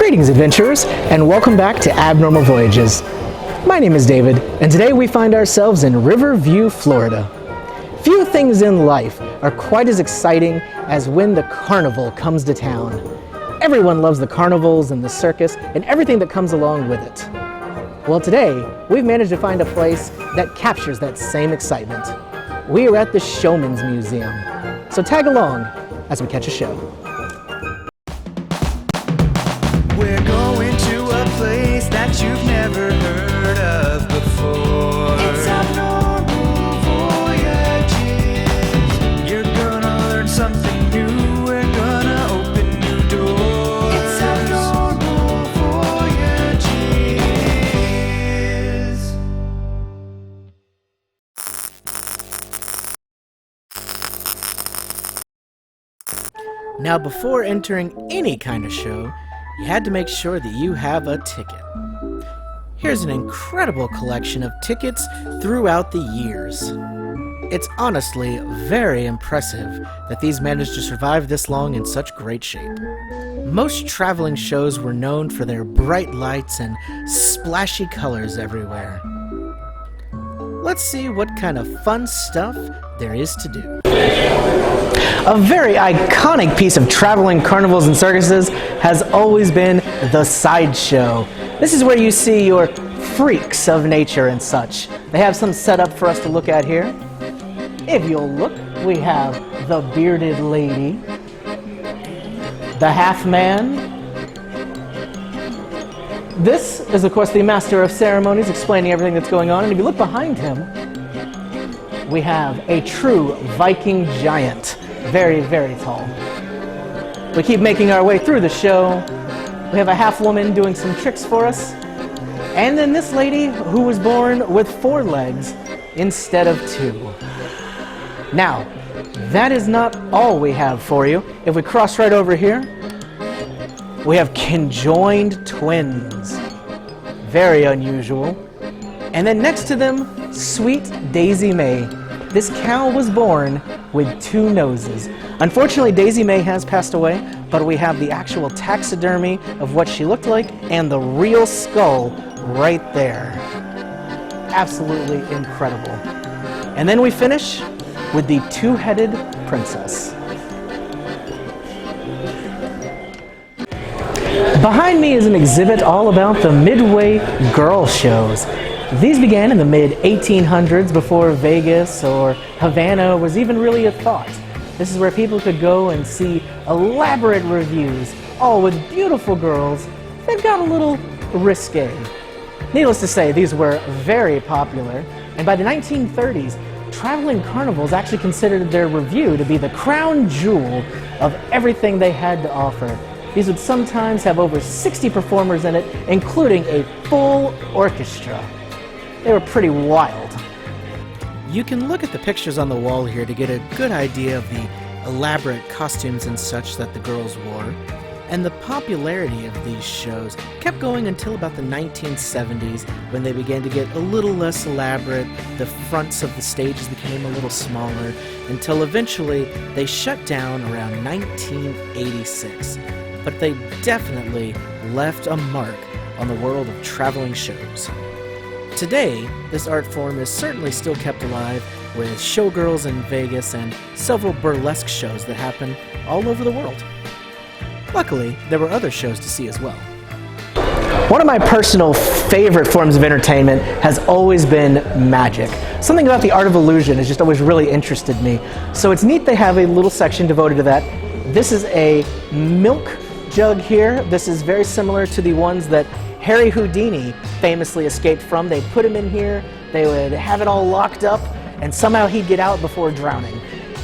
Greetings, adventurers, and welcome back to Abnormal Voyages. My name is David, and today we find ourselves in Riverview, Florida. Few things in life are quite as exciting as when the carnival comes to town. Everyone loves the carnivals and the circus and everything that comes along with it. Well, today, we've managed to find a place that captures that same excitement. We are at the Showmen's Museum. So tag along as we catch a show. We're going to a place that you've never heard of before. It's Abnormal Voyages. You're gonna learn something new. We're gonna open new doors. It's Abnormal Voyages. Now, before entering any kind of show, you had to make sure that you have a ticket. Here's an incredible collection of tickets throughout the years. It's honestly very impressive that these managed to survive this long in such great shape. Most traveling shows were known for their bright lights and splashy colors everywhere. Let's see what kind of fun stuff there is to do. A very iconic piece of traveling carnivals and circuses has always been the Sideshow. This is where you see your freaks of nature and such. They have some set up for us to look at here. If you'll look, we have the bearded lady, the half man. This is, of course, the master of ceremonies explaining everything that's going on. And if you look behind him, we have a true Viking giant. Very, very tall. We keep making our way through the show. We have a half woman doing some tricks for us. And then this lady who was born with 4 legs instead of 2. Now, that is not all we have for you. If we cross right over here, we have conjoined twins. Very unusual. And then next to them, sweet Daisy May. This cow was born with 2 noses. Unfortunately, Daisy May has passed away, but we have the actual taxidermy of what she looked like and the real skull right there. Absolutely incredible. And then we finish with the 2-headed princess. Behind me is an exhibit all about the Midway Girl shows. These began in the mid-1800s before Vegas or Havana was even really a thought. This is where people could go and see elaborate reviews, all with beautiful girls. They've got a little risque. Needless to say, these were very popular, and by the 1930s, traveling carnivals actually considered their review to be the crown jewel of everything they had to offer. These would sometimes have over 60 performers in it, including a full orchestra. They were pretty wild. You can look at the pictures on the wall here to get a good idea of the elaborate costumes and such that the girls wore. And the popularity of these shows kept going until about the 1970s, when they began to get a little less elaborate. The fronts of the stages became a little smaller, until eventually they shut down around 1986. But they definitely left a mark on the world of traveling shows. Today, this art form is certainly still kept alive with showgirls in Vegas and several burlesque shows that happen all over the world. Luckily, there were other shows to see as well. One of my personal favorite forms of entertainment has always been magic. Something about the art of illusion has just always really interested me. So it's neat they have a little section devoted to that. This is a milk jug here. This is very similar to the ones that Harry Houdini famously escaped from. They'd put him in here, they would have it all locked up, and somehow he'd get out before drowning.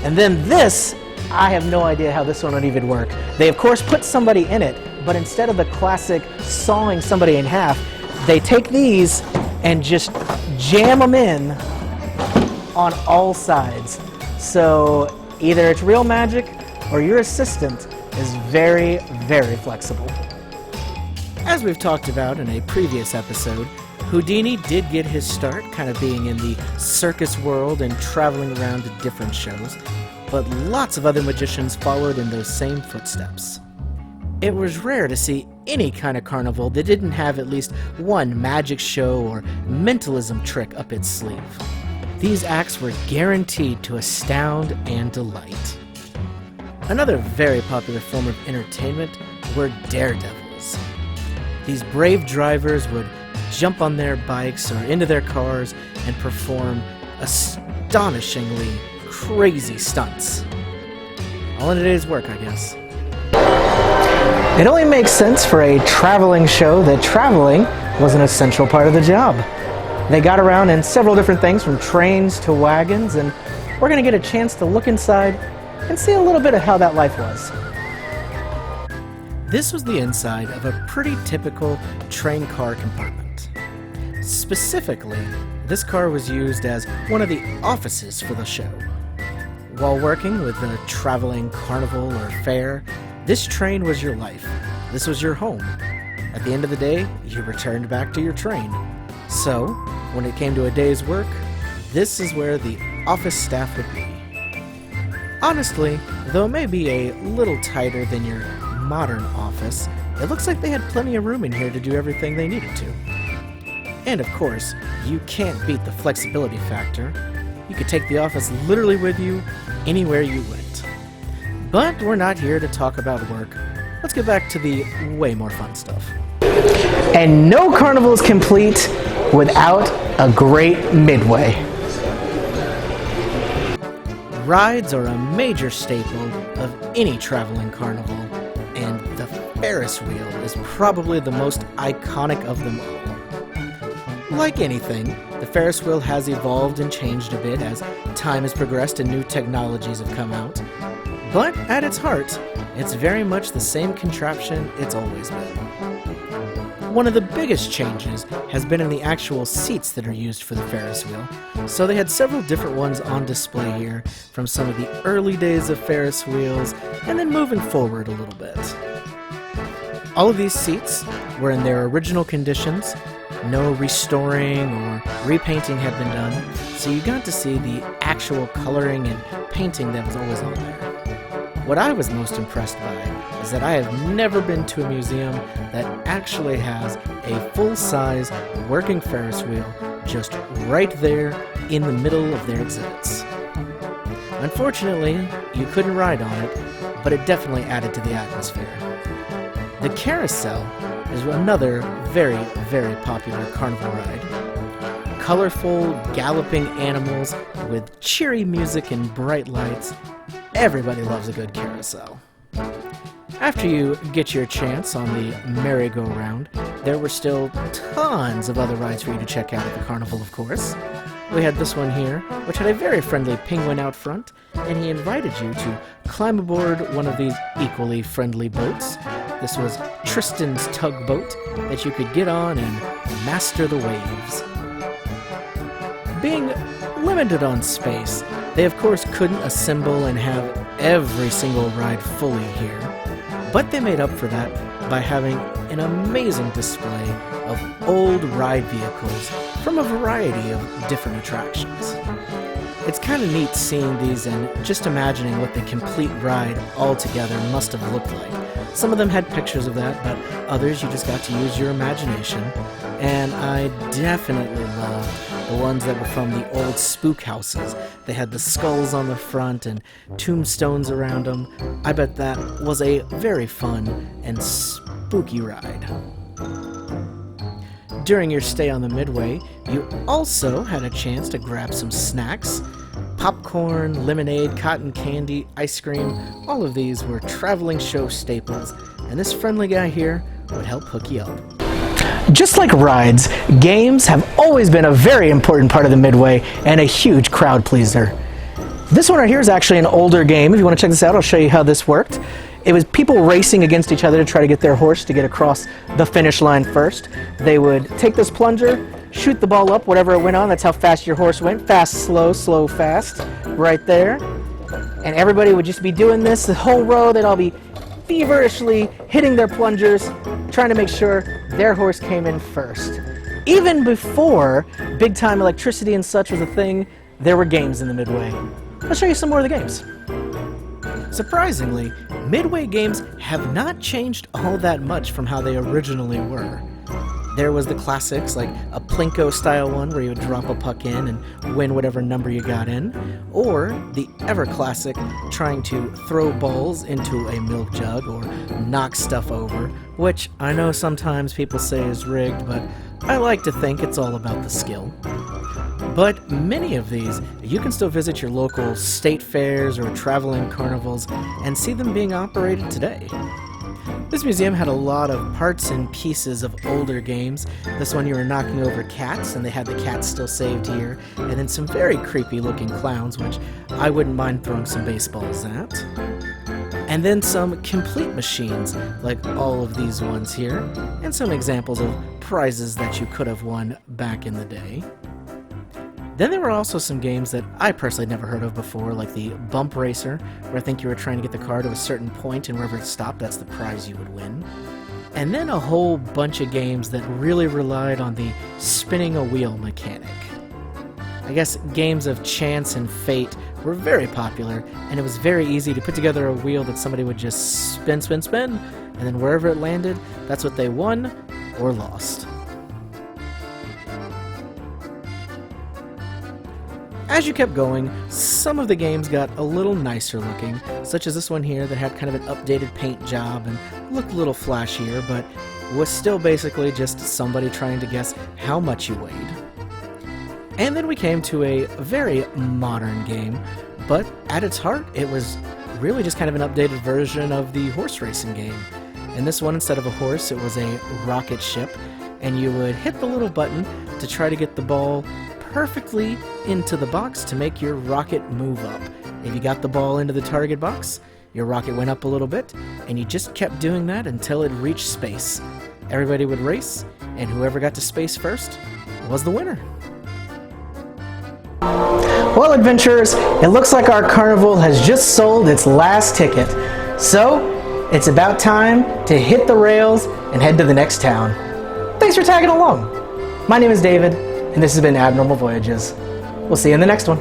And then this, I have no idea how this one would even work. They of course put somebody in it, but instead of the classic sawing somebody in half, they take these and just jam them in on all sides. So either it's real magic or your assistant is very, very flexible. As we've talked about in a previous episode, Houdini did get his start kind of being in the circus world and traveling around to different shows, but lots of other magicians followed in those same footsteps. It was rare to see any kind of carnival that didn't have at least one magic show or mentalism trick up its sleeve. These acts were guaranteed to astound and delight. Another very popular form of entertainment were daredevils. These brave drivers would jump on their bikes or into their cars and perform astonishingly crazy stunts. All in a day's work, I guess. It only makes sense for a traveling show that traveling was an essential part of the job. They got around in several different things, from trains to wagons, and we're going to get a chance to look inside and see a little bit of how that life was. This was the inside of a pretty typical train car compartment. Specifically, this car was used as one of the offices for the show. While working with a traveling carnival or fair, this train was your life. This was your home. At the end of the day, you returned back to your train. So, when it came to a day's work, this is where the office staff would be. Honestly, though it may be a little tighter than your modern office, it looks like they had plenty of room in here to do everything they needed to. And of course, you can't beat the flexibility factor. You could take the office literally with you anywhere you went. But we're not here to talk about work. Let's get back to the way more fun stuff. And no carnival is complete without a great Midway. Rides are a major staple of any traveling carnival, and the Ferris wheel is probably the most iconic of them all. Like anything, the Ferris wheel has evolved and changed a bit as time has progressed and new technologies have come out. But at its heart, it's very much the same contraption it's always been. One of the biggest changes has been in the actual seats that are used for the Ferris wheel. So they had several different ones on display here, from some of the early days of Ferris wheels, and then moving forward a little bit. All of these seats were in their original conditions. No restoring or repainting had been done, so you got to see the actual coloring and painting that was always on there. What I was most impressed by is that I have never been to a museum that actually has a full-size working Ferris wheel just right there in the middle of their exhibits. Unfortunately, you couldn't ride on it, but it definitely added to the atmosphere. The carousel is another very, very popular carnival ride. Colorful, galloping animals with cheery music and bright lights. Everybody loves a good carousel. After you get your chance on the merry-go-round, there were still tons of other rides for you to check out at the carnival, of course. We had this one here, which had a very friendly penguin out front, and he invited you to climb aboard one of these equally friendly boats. This was Tristan's tugboat that you could get on and master the waves. Being limited on space, they of course couldn't assemble and have every single ride fully here, but they made up for that by having an amazing display of old ride vehicles from a variety of different attractions. It's kind of neat seeing these and just imagining what the complete ride altogether must have looked like. Some of them had pictures of that, but others you just got to use your imagination. And I definitely loved the ones that were from the old spook houses. They had the skulls on the front and tombstones around them. I bet that was a very fun and spooky ride. During your stay on the Midway, you also had a chance to grab some snacks. Popcorn, lemonade, cotton candy, ice cream, all of these were traveling show staples, and this friendly guy here would help hook you up. Just like rides, games have always been a very important part of the Midway and a huge crowd pleaser. This one right here is actually an older game. If you want to check this out, I'll show you how this worked. It was people racing against each other to try to get their horse to get across the finish line first. They would take this plunger, shoot the ball up, whatever it went on. That's how fast your horse went. Fast, slow, slow, fast. Right there. And everybody would just be doing this the whole row. They'd all be feverishly hitting their plungers, trying to make sure their horse came in first. Even before big-time electricity and such was a thing, there were games in the Midway. I'll show you some more of the games. Surprisingly, Midway games have not changed all that much from how they originally were. There was the classics, like a Plinko-style one where you would drop a puck in and win whatever number you got in, or the ever-classic trying to throw balls into a milk jug or knock stuff over, which I know sometimes people say is rigged, but I like to think it's all about the skill. But many of these, you can still visit your local state fairs or traveling carnivals and see them being operated today. This museum had a lot of parts and pieces of older games. This one you were knocking over cats, and they had the cats still saved here, and then some very creepy looking clowns, which I wouldn't mind throwing some baseballs at. And then some complete machines, like all of these ones here, and some examples of prizes that you could have won back in the day. Then there were also some games that I personally never heard of before, like the Bump Racer, where I think you were trying to get the car to a certain point, and wherever it stopped, that's the prize you would win. And then a whole bunch of games that really relied on the spinning a wheel mechanic. I guess games of chance and fate were very popular, and it was very easy to put together a wheel that somebody would just spin, spin, spin, and then wherever it landed, that's what they won or lost. As you kept going, some of the games got a little nicer looking, such as this one here that had kind of an updated paint job and looked a little flashier, but was still basically just somebody trying to guess how much you weighed. And then we came to a very modern game, but at its heart, it was really just kind of an updated version of the horse racing game. In this one, instead of a horse, it was a rocket ship, and you would hit the little button to try to get the ball perfectly into the box to make your rocket move up. If you got the ball into the target box, your rocket went up a little bit, and you just kept doing that until it reached space. Everybody would race, and whoever got to space first was the winner. Well, adventurers, it looks like our carnival has just sold its last ticket. So, it's about time to hit the rails and head to the next town. Thanks for tagging along. My name is David, and this has been Abnormal Voyages. We'll see you in the next one.